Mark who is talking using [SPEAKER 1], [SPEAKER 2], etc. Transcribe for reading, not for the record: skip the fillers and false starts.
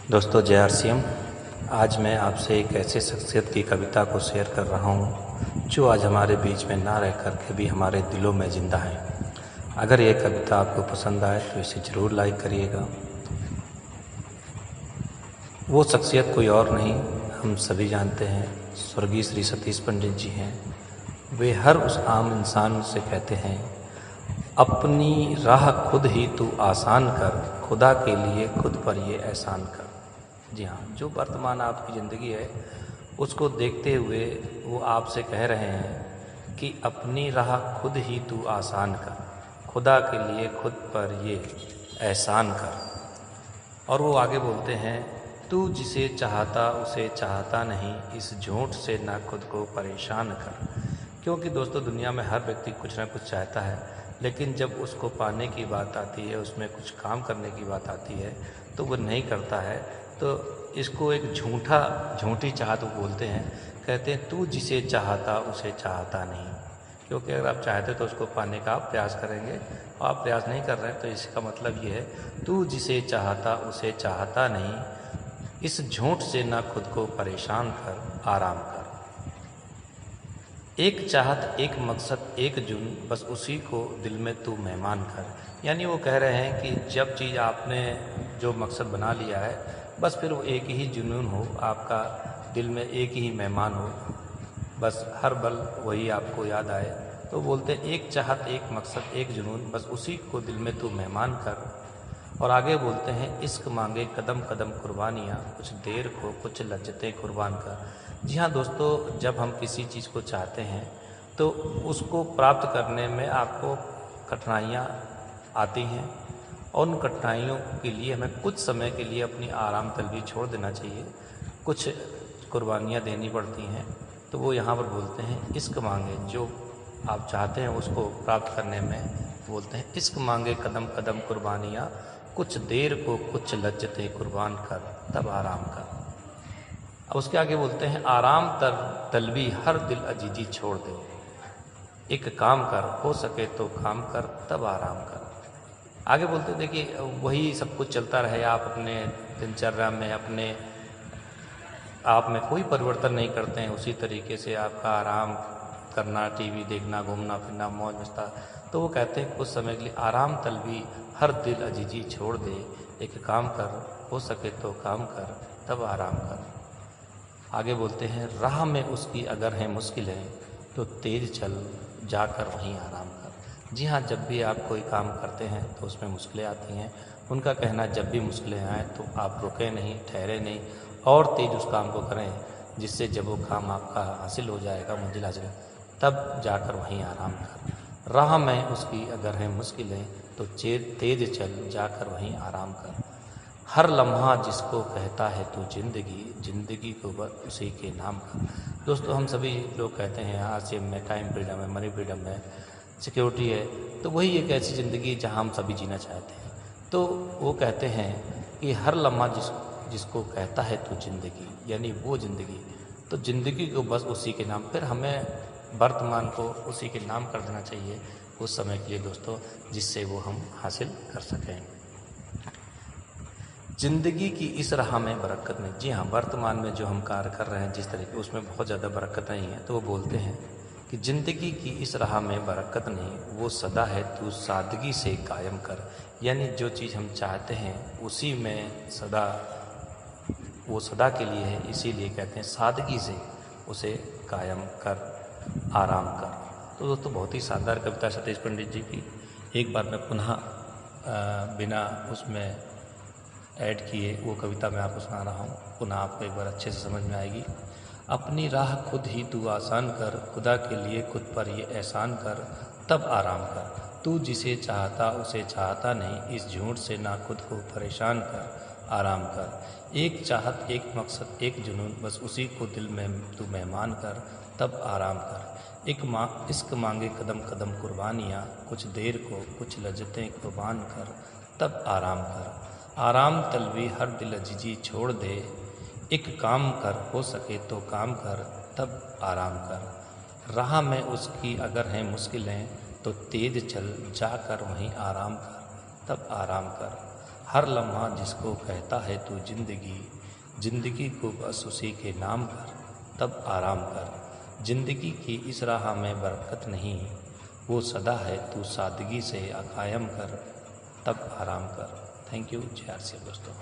[SPEAKER 1] दोस्तों जय RCM। आज मैं आपसे एक ऐसे शख्सियत की कविता को शेयर कर रहा हूँ जो आज हमारे बीच में ना रह कर के भी हमारे दिलों में ज़िंदा है। अगर ये कविता आपको पसंद आए तो इसे ज़रूर लाइक करिएगा। वो शख्सियत कोई और नहीं, हम सभी जानते हैं, स्वर्गीय श्री सतीश पंडित जी हैं। वे हर उस आम इंसान से कहते हैं, अपनी राह खुद ही तू आसान कर, खुदा के लिए खुद पर ये एहसान कर। जी हाँ, जो वर्तमान आपकी ज़िंदगी है उसको देखते हुए वो आपसे कह रहे हैं कि अपनी राह खुद ही तू आसान कर, खुदा के लिए खुद पर ये एहसान कर। और वो आगे बोलते हैं, तू जिसे चाहता उसे चाहता नहीं, इस झूठ से ना खुद को परेशान कर। क्योंकि दोस्तों दुनिया में हर व्यक्ति कुछ ना कुछ चाहता है, लेकिन जब उसको पाने की बात आती है, उसमें कुछ काम करने की बात आती है तो वो नहीं करता है। तो इसको एक झूठी चाहत वो बोलते हैं। कहते हैं तू जिसे चाहता उसे चाहता नहीं। क्योंकि अगर आप चाहते तो उसको पाने का आप प्रयास करेंगे, और आप प्रयास नहीं कर रहे हैं तो इसका मतलब ये है, तू जिसे चाहता उसे चाहता नहीं, इस झूठ से ना खुद को परेशान कर, आराम कर। एक चाहत एक मकसद एक जुन, बस उसी को दिल में तू मेहमान कर। यानी वो कह रहे हैं कि जब चीज़ आपने जो मकसद बना लिया है, बस फिर वो एक ही जुनून हो, आपका दिल में एक ही मेहमान हो, बस हर पल वही आपको याद आए। तो बोलते हैं एक चाहत एक मकसद एक जुनून, बस उसी को दिल में तू मेहमान कर। और आगे बोलते हैं, इश्क मांगे कदम कदम कुर्बानियाँ, कुछ देर को कुछ लज्जतें कुर्बान कर। जी हाँ दोस्तों, जब हम किसी चीज़ को चाहते हैं तो उसको प्राप्त करने में आपको कठिनाइयाँ आती हैं, और उन कठिनाइयों के लिए हमें कुछ समय के लिए अपनी आराम तलबी छोड़ देना चाहिए, कुछ कुर्बानियाँ देनी पड़ती हैं। तो वो यहाँ पर बोलते हैं, इश्क मांगे, जो आप चाहते हैं उसको प्राप्त करने में बोलते हैं, इश्क मांगे कदम कदम कुर्बानियाँ, कुछ देर को कुछ लज्जतें कुर्बान कर, तब आराम कर। अब उसके आगे बोलते हैं, आराम तलबी हर दिल अजीजी छोड़ दे, एक काम कर, हो सके तो काम कर, तब आराम कर। आगे बोलते हैं, देखिए वही सब कुछ चलता रहे, आप अपने दिनचर्या में अपने आप में कोई परिवर्तन नहीं करते हैं, उसी तरीके से आपका आराम करना, टीवी देखना, घूमना फिरना, मौज मस्ता। तो वो कहते हैं कुछ समय के लिए आराम तलबी हर दिल अजीजी छोड़ दे, एक काम कर, हो सके तो काम कर, तब आराम कर। आगे बोलते हैं, राह में उसकी अगर है मुश्किलें, तो तेज चल जाकर वहीं आराम कर। जी हाँ, जब भी आप कोई काम करते हैं तो उसमें मुश्किलें आती हैं। उनका कहना, जब भी मुश्किलें आएँ तो आप रुकें नहीं, ठहरे नहीं, और तेज उस काम को करें, जिससे जब वो काम आपका हासिल हो जाएगा, मंजिल हासिल, तब जाकर वहीं आराम कर। राह में उसकी अगर है मुश्किलें, तो तेज चल जाकर वहीं आराम कर। हर लम्हा जिसको कहता है तू जिंदगी, जिंदगी को बस उसी के नाम कर। दोस्तों हम सभी लोग कहते हैं RCM में टाइम फ्रीडम है, मनी फ्रीडम है, सिक्योरिटी है, तो वही एक ऐसी ज़िंदगी जहां हम सभी जीना चाहते हैं। तो वो कहते हैं कि हर लम्हा जिसको कहता है तू जिंदगी, यानी वो ज़िंदगी, तो ज़िंदगी को बस उसी के नाम, फिर हमें वर्तमान को उसी के नाम कर देना चाहिए उस समय के लिए दोस्तों, जिससे वो हम हासिल कर सकें। ज़िंदगी की इस राह में बरकत नहीं। जी हाँ, वर्तमान में जो हम कार्य कर रहे हैं जिस तरीके, उसमें बहुत ज़्यादा बरकत नहीं है। तो वो बोलते हैं कि ज़िंदगी की इस राह में बरकत नहीं, वो सदा है तू सादगी से कायम कर। यानी जो चीज़ हम चाहते हैं उसी में सदा, वो सदा के लिए है, इसीलिए कहते हैं सादगी से उसे कायम कर, आराम कर। तो दोस्तों बहुत ही शानदार कविता सतीश पंडित जी की। एक बार मैं पुनः बिना उसमें ऐड किए वो कविता मैं आपको सुना रहा हूँ, पुनः आपको एक बार अच्छे से समझ में आएगी। अपनी राह खुद ही तू आसान कर, खुदा के लिए खुद पर ये एहसान कर, तब आराम कर। तू जिसे चाहता उसे चाहता नहीं, इस झूठ से ना खुद को परेशान कर, आराम कर। एक चाहत एक मकसद एक जुनून, बस उसी को दिल में तू मेहमान कर, तब आराम कर। इश्क मांगे कदम कदम कुर्बानियाँ, कुछ देर को कुछ लज्जतें कुर्बान कर, तब आराम कर। आराम तलबी हर दिल अजीजी छोड़ दे, एक काम कर, हो सके तो काम कर, तब आराम कर। राह में उसकी अगर हैं मुश्किलें, तो तेज चल जाकर वहीं आराम कर, तब आराम कर। हर लम्हा जिसको कहता है तू जिंदगी, जिंदगी को बस उसी के नाम कर, तब आराम कर। जिंदगी की इस राह में बरकत नहीं, वो सदा है तू सादगी से कायम कर, तब आराम कर। Thank you. जय आर सी दोस्तों।